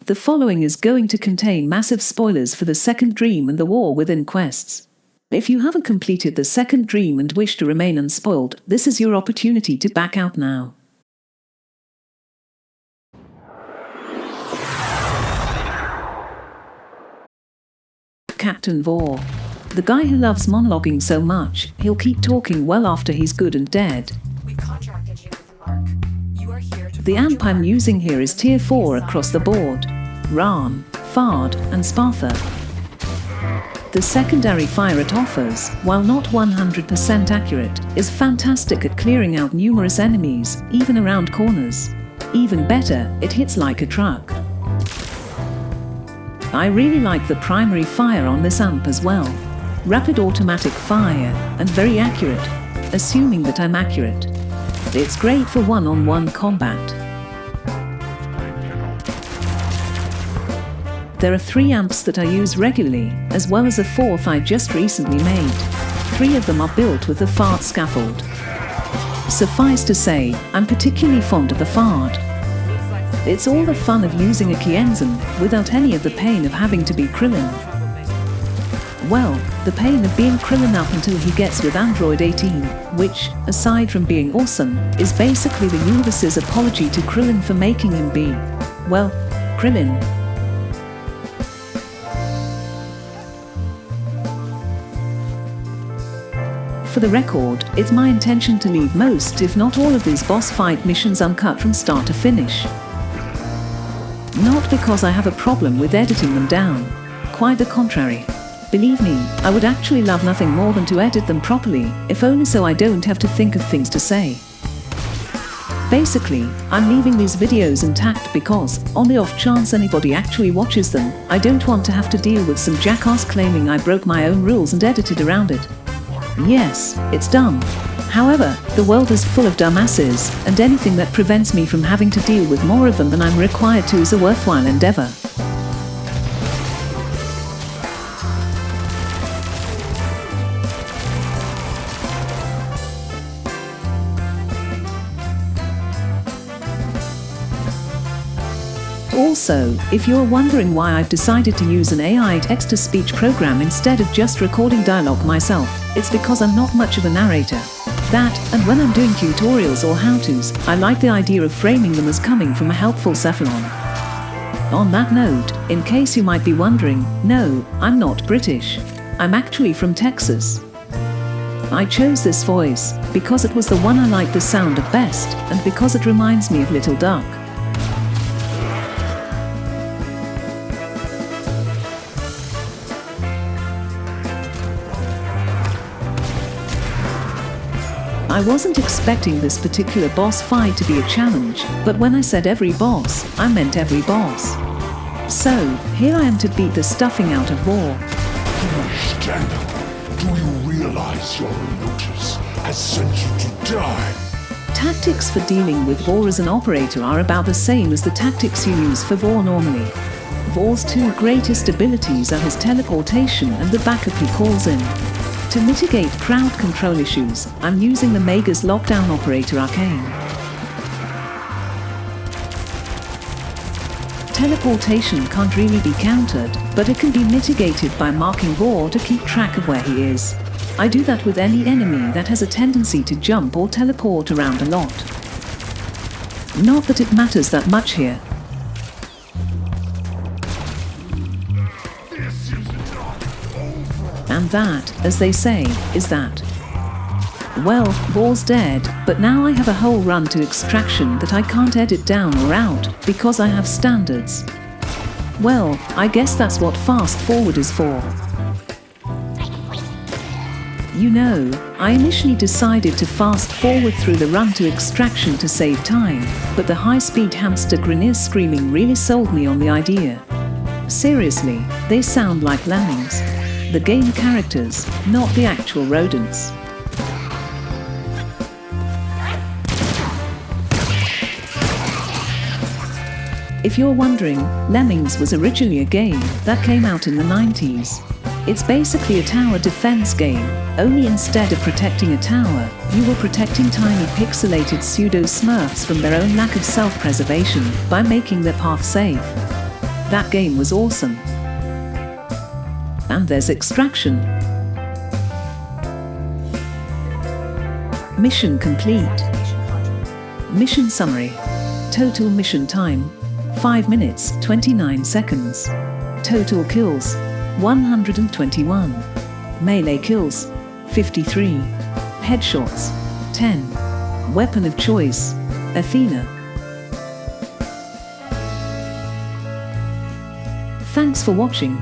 The following is going to contain massive spoilers for the second dream and the war within quests. If you haven't completed the second dream and wish to remain unspoiled, this is your opportunity to back out now. Captain Vor. The guy who loves monologuing so much, he'll keep talking well after he's good and dead. We've contracted you with the mark. You are here to The amp I'm using here is tier 4 across the board. Ram, Fard, and Spartha. The secondary fire it offers, while not 100% accurate, is fantastic at clearing out numerous enemies, even around corners. Even better, it hits like a truck. I really like the primary fire on this amp as well. Rapid automatic fire, and very accurate, assuming that I'm accurate. It's great for one-on-one combat. There are 3 amps that I use regularly, as well as a 4th I just recently made. 3 of them are built with the Fard scaffold. Suffice to say, I'm particularly fond of the Fard. It's all the fun of using a Kienzan, without any of the pain of having to be Krillin. Well, the pain of being Krillin up until he gets with Android 18, which, aside from being awesome, is basically the universe's apology to Krillin for making him be, well, Krillin. For the record, it's my intention to leave most, if not all of these boss fight missions uncut from start to finish. Not because I have a problem with editing them down. Quite the contrary. Believe me, I would actually love nothing more than to edit them properly, if only so I don't have to think of things to say. Basically, I'm leaving these videos intact because, on the off chance anybody actually watches them, I don't want to have to deal with some jackass claiming I broke my own rules and edited around it. Yes, it's dumb. However, the world is full of dumbasses, and anything that prevents me from having to deal with more of them than I'm required to is a worthwhile endeavor. Also, if you're wondering why I've decided to use an AI text-to-speech program instead of just recording dialogue myself, it's because I'm not much of a narrator. That, and when I'm doing tutorials or how-tos, I like the idea of framing them as coming from a helpful cephalon. On that note, in case you might be wondering, no, I'm not British. I'm actually from Texas. I chose this voice because it was the one I liked the sound of best, and because it reminds me of Little Duck. I wasn't expecting this particular boss fight to be a challenge, but when I said every boss, I meant every boss. So, here I am to beat the stuffing out of War. Stand up. Do you realize your notice has sent you to die? Tactics for dealing with Vor as an operator are about the same as the tactics you use for Vor normally. Vor's 2 greatest abilities are his teleportation and the backup he calls in. To mitigate crowd control issues, I'm using the Mega's lockdown operator Arcane. Teleportation can't really be countered, but it can be mitigated by marking Vor to keep track of where he is. I do that with any enemy that has a tendency to jump or teleport around a lot. Not that it matters that much here. And that, as they say, is that. Well, Vor's dead, but now I have a whole run to extraction that I can't edit down or out, because I have standards. Well, I guess that's what fast forward is for. You know, I initially decided to fast forward through the run to extraction to save time, but the high-speed hamster Grineer screaming really sold me on the idea. Seriously, they sound like lemmings. The game characters, not the actual rodents. If you're wondering, Lemmings was originally a game that came out in the 90s. It's basically a tower defense game, only instead of protecting a tower, you were protecting tiny pixelated pseudo-smurfs from their own lack of self-preservation by making their path safe. That game was awesome. And there's Extraction. Mission complete. Mission summary. Total mission time, 5 minutes, 29 seconds. Total kills, 121. Melee kills, 53. Headshots, 10. Weapon of choice, Athena. Thanks for watching.